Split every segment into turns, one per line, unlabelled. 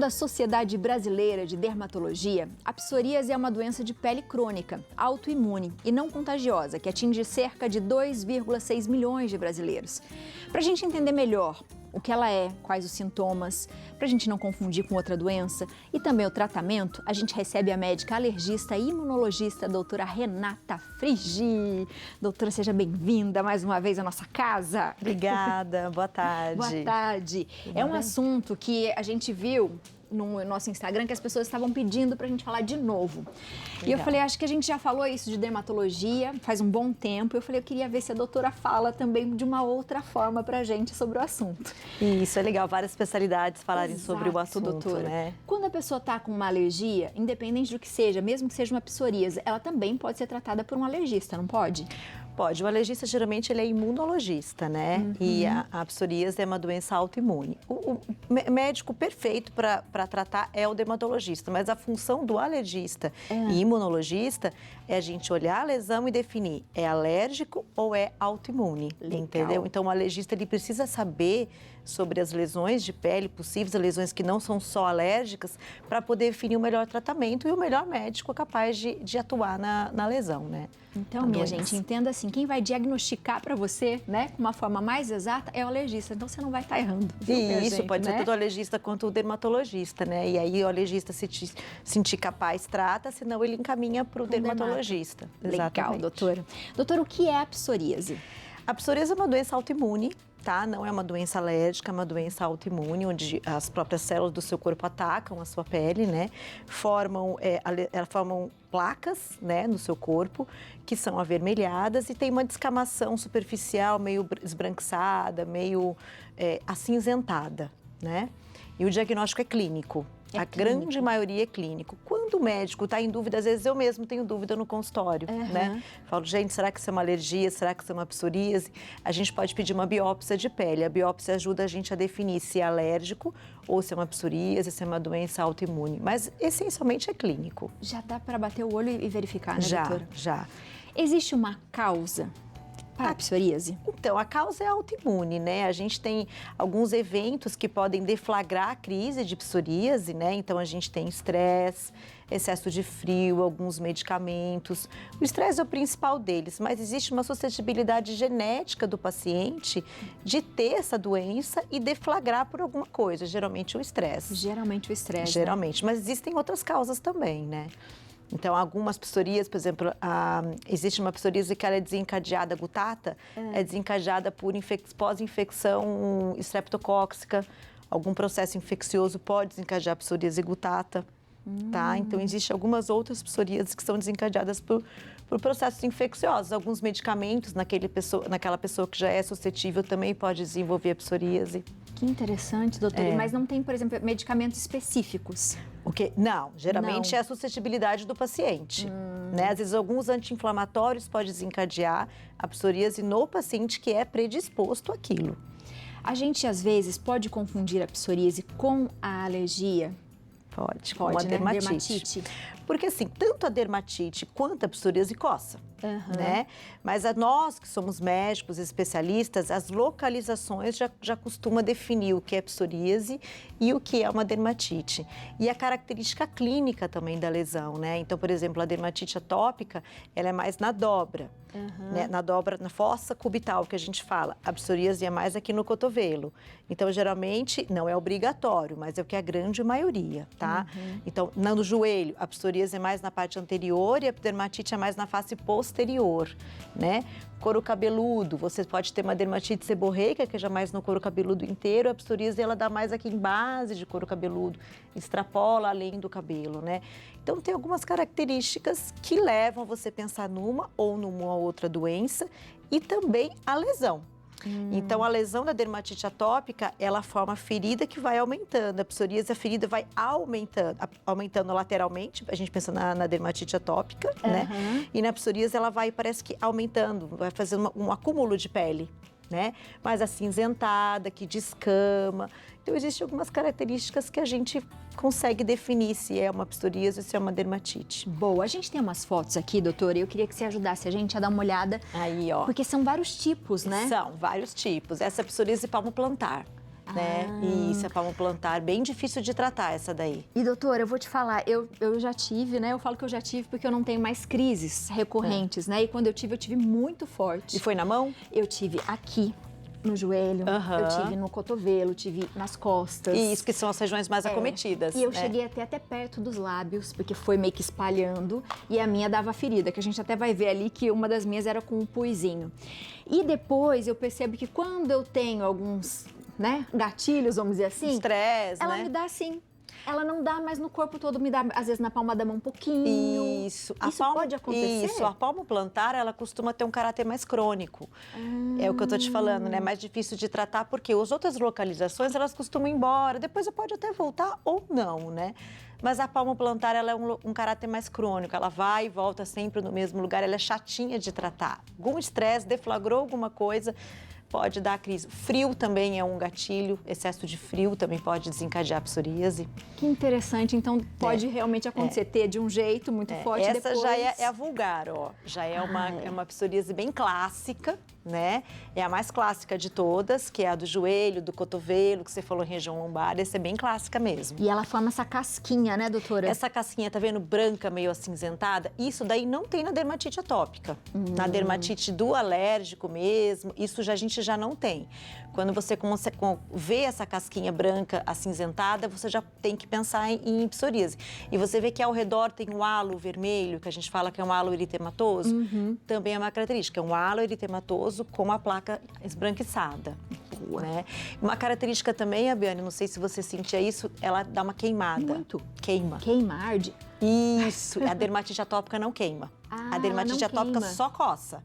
Segundo a Sociedade Brasileira de Dermatologia, a psoríase é uma doença de pele crônica, autoimune e não contagiosa, que atinge cerca de 2,6 milhões de brasileiros. Para a gente entender melhor o que ela é, quais os sintomas, para a gente não confundir com outra doença e também o tratamento, a gente recebe a médica alergista e imunologista, a doutora Renata Frigi. Doutora, seja bem-vinda mais uma vez à nossa casa.
Obrigada, boa tarde.
Boa tarde. É um assunto que a gente viu no nosso Instagram que as pessoas estavam pedindo pra gente falar de novo.
Legal.
E eu falei, acho que a gente já falou isso de dermatologia faz um bom tempo. Eu falei, eu queria ver se a doutora fala também de uma outra forma pra gente sobre o assunto.
Isso, é legal, várias especialidades falarem
Exato,
sobre o assunto,
doutora.
né?
Quando a pessoa tá com uma alergia, independente do que seja, mesmo que seja uma psoríase, ela também pode ser tratada por um alergista, não pode?
Pode. O alergista, geralmente, ele é imunologista, né?
Uhum.
E a psoríase é uma doença autoimune. O médico perfeito para tratar é o dermatologista, mas a função do alergista e imunologista é a gente olhar a lesão e definir é alérgico ou é autoimune, entendeu? Então, o alergista, ele precisa saber sobre as lesões de pele possíveis, as lesões que não são só alérgicas, para poder definir o melhor tratamento e o melhor médico capaz de atuar na lesão, né?
Então, minha gente, entenda assim, quem vai diagnosticar para você, né, com uma forma mais exata, é o alergista. Então, você não vai estar errando.
E isso,
gente,
pode
né?
ser tanto o alergista quanto o dermatologista, né? E aí, o alergista, se te sentir capaz, trata, senão ele encaminha para o dermatologista.
Legal,
Exatamente.
doutora. Doutora, o que é a psoríase?
A psoríase é uma doença autoimune, tá? Não é uma doença alérgica, é uma doença autoimune, onde as próprias células do seu corpo atacam a sua pele, né? Formam placas, né, no seu corpo, que são avermelhadas e tem uma descamação superficial meio esbranquiçada, meio acinzentada, né? E o diagnóstico é clínico. A grande maioria é clínico. Quando o médico está em dúvida, às vezes eu mesmo tenho dúvida no consultório, né? Falo, gente, será que isso é uma alergia? Será que isso é uma psoríase? A gente pode pedir uma biópsia de pele. A biópsia ajuda a gente a definir se é alérgico ou se é uma psoríase, se é uma doença autoimune. Mas, essencialmente, é clínico.
Já dá para bater o olho e verificar, né, doutora?
Já.
Existe uma causa para a psoríase?
Então, a causa é autoimune, né? A gente tem alguns eventos que podem deflagrar a crise de psoríase, né? Então, a gente tem estresse, excesso de frio, alguns medicamentos. O estresse é o principal deles, mas existe uma suscetibilidade genética do paciente de ter essa doença e deflagrar por alguma coisa, geralmente o estresse.
Geralmente o estresse,
Geralmente, mas existem outras causas também, né? Então, algumas psoríases, por exemplo, existe uma psoríase que ela é desencadeada, gutata, é desencadeada por pós-infecção estreptocóxica. Algum processo infeccioso pode desencadear a psoríase gutata, tá? Então, existem algumas outras psoríases que são desencadeadas por processos infecciosos. Alguns medicamentos naquela pessoa que já é suscetível também pode desenvolver a psoríase.
Que interessante, doutora. Mas não tem, por exemplo, medicamentos específicos?
Não, geralmente é a suscetibilidade do paciente. Né? Às vezes, alguns anti-inflamatórios podem desencadear a psoríase no paciente que é predisposto àquilo.
A gente, às vezes, pode confundir a psoríase com a alergia?
Pode,
com a
né?
dermatite.
Porque, assim, tanto a dermatite quanto a psoríase coça. Né? Mas nós que somos médicos, especialistas, as localizações já costuma definir o que é psoríase e o que é uma dermatite. E a característica clínica também da lesão, né? Então, por exemplo, a dermatite atópica, ela é mais na dobra, né? Na fossa cubital que a gente fala. A psoríase é mais aqui no cotovelo. Então, geralmente, não é obrigatório, mas é o que é a grande maioria, tá? Então, no joelho, a psoríase é mais na parte anterior e a dermatite é mais na face posterior, né? Couro cabeludo, você pode ter uma dermatite seborreica, que é já mais no couro cabeludo inteiro, a psoríase ela dá mais aqui em base de couro cabeludo, extrapola além do cabelo, né? Então, tem algumas características que levam você a pensar numa ou numa outra doença e também a lesão. Então, a lesão da dermatite atópica, ela forma ferida que vai aumentando. A psoríase, a ferida vai aumentando lateralmente. A gente pensa na dermatite atópica, né? E na psoríase, ela vai, parece que aumentando, vai fazendo um acúmulo de pele, né? Mais acinzentada, que descama. Então, existem algumas características que a gente consegue definir se é uma psoríase ou se é uma dermatite.
Boa, a gente tem umas fotos aqui, doutora, e eu queria que você ajudasse a gente a dar uma olhada.
Aí, ó.
Porque são vários tipos, né?
São vários tipos. Essa é a psoríase palmoplantar. né? E isso é palmoplantar, bem difícil de tratar essa daí.
E doutora, eu vou te falar, eu já tive, né? Eu falo que eu já tive porque eu não tenho mais crises recorrentes, né? E quando eu tive muito forte.
E foi na mão?
Eu tive aqui no joelho, eu tive no cotovelo, tive nas costas.
Isso, que são as regiões mais acometidas.
E eu cheguei até perto dos lábios, porque foi meio que espalhando, e a minha dava ferida, que a gente até vai ver ali que uma das minhas era com um puizinho. E depois eu percebo que quando eu tenho alguns, né, gatilhos, vamos dizer assim,
estresse,
ela
né?
me dá assim. Ela não dá mais no corpo todo, me dá às vezes na palma da mão um pouquinho.
Isso.
Pode acontecer?
Isso, a palmoplantar, ela costuma ter um caráter mais crônico. É o que eu tô te falando, né? Mais difícil de tratar, porque as outras localizações, elas costumam ir embora. Depois você pode até voltar ou não, né? Mas a palmoplantar, ela é um caráter mais crônico. Ela vai e volta sempre no mesmo lugar. Ela é chatinha de tratar. Algum estresse, deflagrou alguma coisa, pode dar crise. Frio também é um gatilho, excesso de frio também pode desencadear a psoríase.
Que interessante, então pode realmente acontecer, ter de um jeito muito forte.
Essa
depois...
já é a vulgar, ó. Já é uma psoríase bem clássica, né? É a mais clássica de todas, que é a do joelho, do cotovelo, que você falou em região lombar. Essa é bem clássica mesmo.
E ela forma essa casquinha, né, doutora?
Essa casquinha, tá vendo, branca, meio acinzentada? Isso daí não tem na dermatite atópica. Na dermatite do alérgico mesmo, isso a gente já não tem. Quando você vê essa casquinha branca acinzentada, você já tem que pensar em psoríase. E você vê que ao redor tem um halo vermelho, que a gente fala que é um halo eritematoso, também é uma característica. É um halo eritematoso com a placa esbranquiçada. Né? Uma característica também, Abiane, não sei se você sentia isso, ela dá uma queimada.
Muito.
Queima.
Queima, arde.
Isso. A dermatite atópica não queima. A dermatite atópica só coça.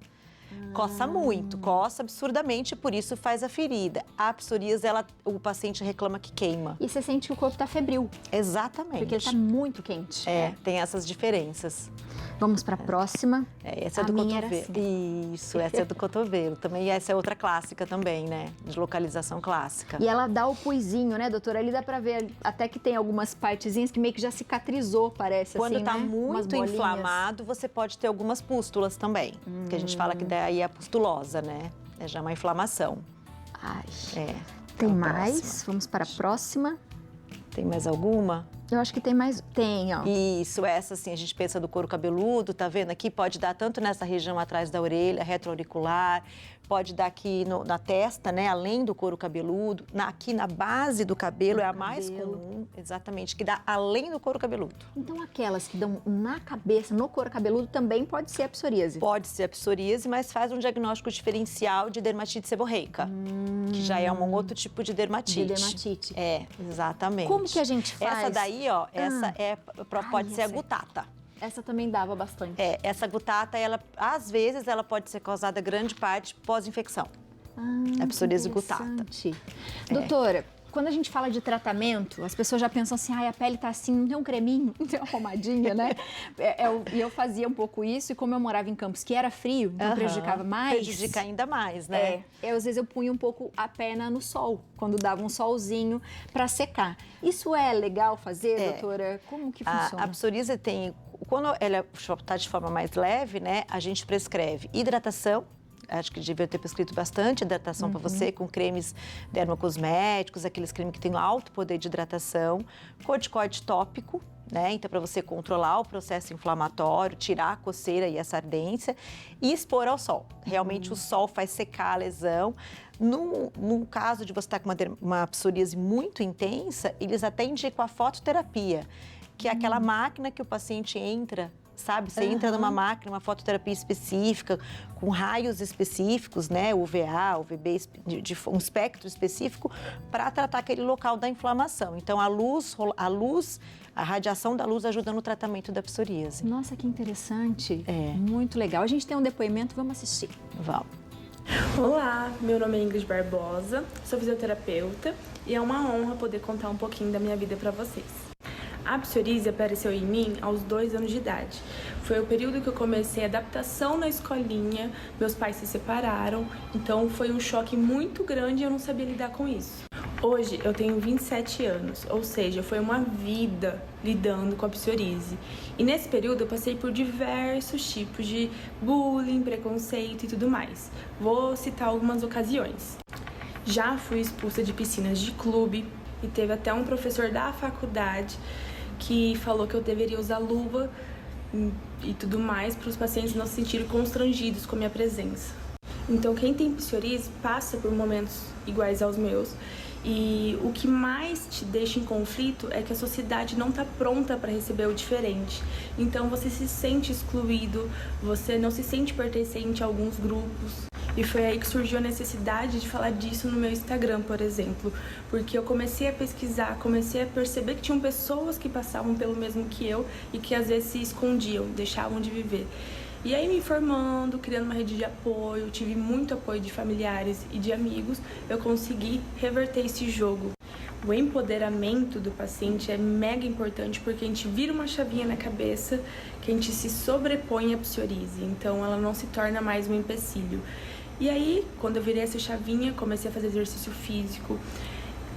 Coça muito, coça absurdamente, por isso faz a ferida. A psoríase, o paciente reclama que queima.
E você sente que o corpo tá febril.
Exatamente.
Porque ele tá muito quente.
Tem essas diferenças.
Vamos para a próxima.
Essa é do cotovelo. Isso, essa é do cotovelo. Também essa é outra clássica também, né? De localização clássica.
E ela dá o puizinho, né, doutora? Ali dá pra ver até que tem algumas partezinhas que meio que já cicatrizou, parece.
Quando
assim,
tá
né?
muito inflamado, você pode ter algumas pústulas também. Que a gente fala que daí é a pustulosa, né? É já uma inflamação.
Ai.
Tem
mais?
próxima.
Vamos para a próxima.
Tem mais alguma?
Eu acho que tem mais. Tem, ó.
Isso, essa assim, a gente pensa do couro cabeludo, tá vendo? Aqui pode dar tanto nessa região atrás da orelha, retroauricular, pode dar aqui na testa, né? Além do couro cabeludo. Aqui na base do cabelo é a mais comum, exatamente, que dá além do couro cabeludo.
Então aquelas que dão na cabeça, no couro cabeludo, também pode ser a psoríase?
Pode ser a psoríase, mas faz um diagnóstico diferencial de dermatite seborreica, que já é um outro tipo de dermatite.
De dermatite.
Exatamente.
Como que a gente faz?
Essa daí, ó, pode ser a gutata.
Essa também dava bastante.
Essa gutata, às vezes, ela pode ser causada grande parte pós-infecção. A psoríase gutata.
Doutora, quando a gente fala de tratamento, as pessoas já pensam assim, a pele tá assim, não tem um creminho, não tem uma pomadinha, né? E eu fazia um pouco isso, e como eu morava em Campos, que era frio, então prejudicava mais.
Prejudica ainda mais, né?
Às vezes eu punha um pouco a pena no sol, quando dava um solzinho para secar. Isso é legal fazer, doutora? Como que funciona?
A psoríase quando ela está de forma mais leve, né, a gente prescreve hidratação. Acho que devia ter prescrito bastante hidratação para você, com cremes dermocosméticos, aqueles cremes que têm alto poder de hidratação, corticoide tópico, né? Então, para você controlar o processo inflamatório, tirar a coceira e essa ardência, e expor ao sol. Realmente, o sol faz secar a lesão. No caso de você estar com uma psoríase muito intensa, eles até indicam a fototerapia, que é aquela máquina que o paciente entra, sabe? Você entra numa máquina, uma fototerapia específica, com raios específicos, né? UVA, UVB, de um espectro específico, para tratar aquele local da inflamação. Então, a radiação da luz ajuda no tratamento da psoríase.
Nossa, que interessante. Muito legal. A gente tem um depoimento, vamos assistir.
Vamos.
Olá, meu nome é Ingrid Barbosa, sou fisioterapeuta e é uma honra poder contar um pouquinho da minha vida para vocês. A psoríase apareceu em mim aos 2 anos de idade. Foi o período que eu comecei a adaptação na escolinha, meus pais se separaram, então foi um choque muito grande e eu não sabia lidar com isso. Hoje eu tenho 27 anos, ou seja, foi uma vida lidando com a psoríase. E nesse período eu passei por diversos tipos de bullying, preconceito e tudo mais. Vou citar algumas ocasiões. Já fui expulsa de piscinas de clube e teve até um professor da faculdade que falou que eu deveria usar luva e tudo mais para os pacientes não se sentirem constrangidos com a minha presença. Então, quem tem psoríase passa por momentos iguais aos meus. E o que mais te deixa em conflito é que a sociedade não está pronta para receber o diferente. Então você se sente excluído, você não se sente pertencente a alguns grupos. E foi aí que surgiu a necessidade de falar disso no meu Instagram, por exemplo. Porque eu comecei a pesquisar, comecei a perceber que tinham pessoas que passavam pelo mesmo que eu e que às vezes se escondiam, deixavam de viver. E aí, me informando, criando uma rede de apoio, tive muito apoio de familiares e de amigos, eu consegui reverter esse jogo. O empoderamento do paciente é mega importante porque a gente vira uma chavinha na cabeça que a gente se sobrepõe à psoríase, então ela não se torna mais um empecilho. E aí, quando eu virei essa chavinha, comecei a fazer exercício físico,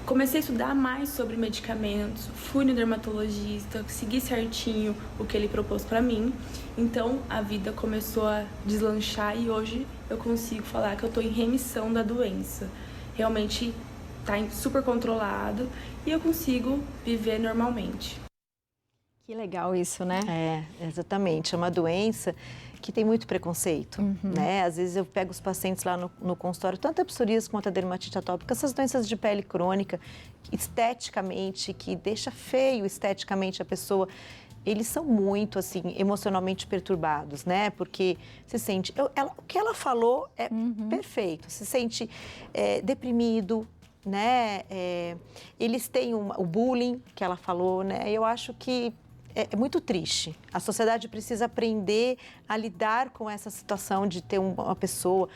comecei a estudar mais sobre medicamentos, fui no dermatologista, segui certinho o que ele propôs para mim. Então, a vida começou a deslanchar e hoje eu consigo falar que eu estou em remissão da doença. Realmente está super controlado e eu consigo viver normalmente.
Que legal isso, né?
É, exatamente. É uma doença que tem muito preconceito, né? Às vezes eu pego os pacientes lá no consultório, tanto a psoríase quanto a dermatite atópica, essas doenças de pele crônica, esteticamente, que deixa feio esteticamente a pessoa, eles são muito, assim, emocionalmente perturbados, né? Porque se sente... o que ela falou é perfeito. Se sente deprimido, né? Eles têm o bullying, que ela falou, né? Eu acho que é muito triste. A sociedade precisa aprender a lidar com essa situação de ter uma pessoa...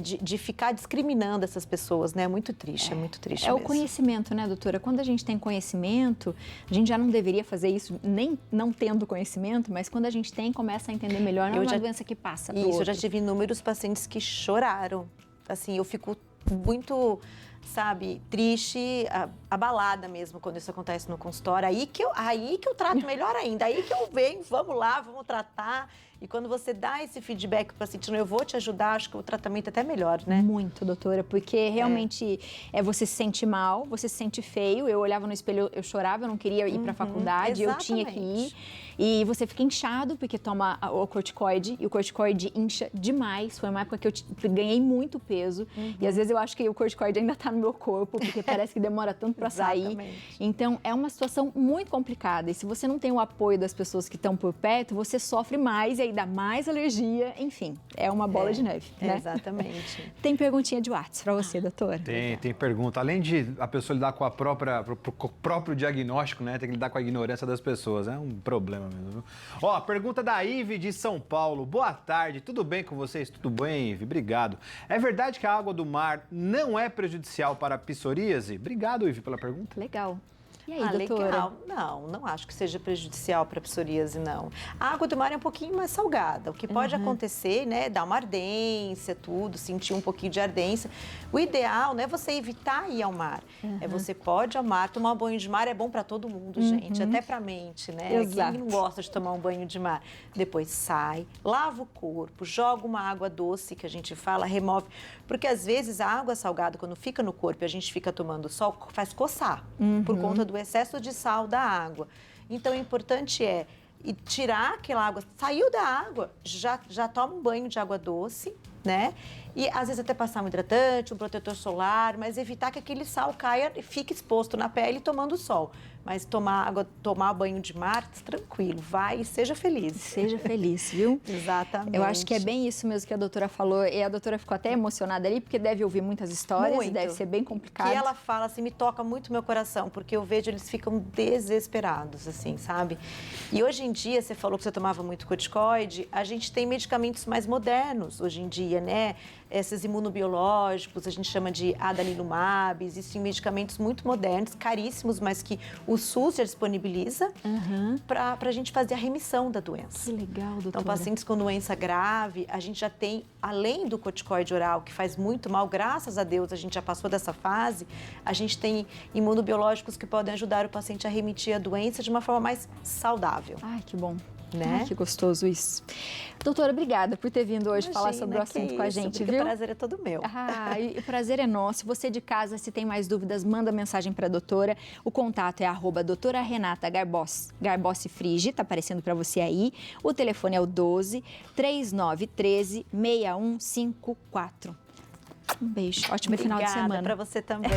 De ficar discriminando essas pessoas, né? É muito triste
É
mesmo.
o conhecimento, né, doutora? Quando a gente tem conhecimento, a gente já não deveria fazer isso, nem não tendo conhecimento, mas quando a gente tem, começa a entender melhor, não é uma doença que passa pro outro.
Eu já tive inúmeros pacientes que choraram. Assim, eu fico muito, sabe, triste, abalada mesmo quando isso acontece no consultório. Aí que eu trato melhor ainda, aí que eu venho, vamos lá, vamos tratar. E quando você dá esse feedback para o paciente, eu vou te ajudar, acho que o tratamento é até melhor, né?
Muito, doutora, porque realmente você se sente mal, você se sente feio. Eu olhava no espelho, eu chorava, eu não queria ir para a faculdade, eu tinha que ir. E você fica inchado porque toma o corticoide, e o corticoide incha demais. Foi uma época que eu ganhei muito peso. E às vezes eu acho que o corticoide ainda está no meu corpo, porque parece que demora tanto para sair. Então é uma situação muito complicada. E se você não tem o apoio das pessoas que estão por perto, você sofre mais e aí dá mais alergia. Enfim, é uma bola de neve, né?
Exatamente.
Tem perguntinha de WhatsApp para você, doutora?
Tem pergunta. Além de a pessoa lidar com o próprio diagnóstico, né? Tem que lidar com a ignorância das pessoas. É um problema mesmo, viu? Ó, a pergunta da Ive de São Paulo. Boa tarde, tudo bem com vocês? Tudo bem, Ive? Obrigado. É verdade que a água do mar não é prejudicial para a psoríase? Obrigado, Ive, pela pergunta.
Legal. E aí, doutora?
Legal. Não acho que seja prejudicial para a psoríase, não. A água do mar é um pouquinho mais salgada. O que pode acontecer, né, dar uma ardência, tudo, sentir um pouquinho de ardência. O ideal não é você evitar ir ao mar. Você pode ir ao mar, tomar um banho de mar é bom para todo mundo, gente, até para a mente, né?
Exato.
Quem não gosta de tomar um banho de mar? Depois sai, lava o corpo, joga uma água doce, que a gente fala, remove. Porque às vezes a água salgada, quando fica no corpo e a gente fica tomando sol, faz coçar, por conta do excesso de sal da água. Então, o importante é tirar aquela água, saiu da água, já toma um banho de água doce, né? E às vezes até passar um hidratante, um protetor solar, mas evitar que aquele sal caia e fique exposto na pele tomando sol. Mas tomar banho de mar, tranquilo, vai e seja feliz.
Seja feliz, viu?
Exatamente.
Eu acho que é bem isso mesmo que a doutora falou. E a doutora ficou até emocionada ali, porque deve ouvir muitas histórias e deve ser bem complicado.
Que ela fala assim, me toca muito meu coração, porque eu vejo eles ficam desesperados, assim, sabe? E hoje em dia, você falou que você tomava muito corticoide, a gente tem medicamentos mais modernos hoje em dia, né? Esses imunobiológicos, a gente chama de adalimumab, existem medicamentos muito modernos, caríssimos, mas que o SUS já disponibiliza para a gente fazer a remissão da doença.
Que legal, doutora.
Então, pacientes com doença grave, a gente já tem, além do corticoide oral, que faz muito mal, graças a Deus, a gente já passou dessa fase, a gente tem imunobiológicos que podem ajudar o paciente a remitir a doença de uma forma mais saudável.
Ai, que bom.
né?
Ai, que gostoso isso. Doutora, obrigada por ter vindo hoje falar sobre o assunto com a gente, viu?
O prazer é todo meu.
E o prazer é nosso. Você de casa, se tem mais dúvidas, manda mensagem para a doutora. O contato é @doutora Renata Garbossi Frigi, tá aparecendo para você aí. O telefone é o 12 3913 6154. Um beijo. Ótimo final de semana.
Obrigada para você também.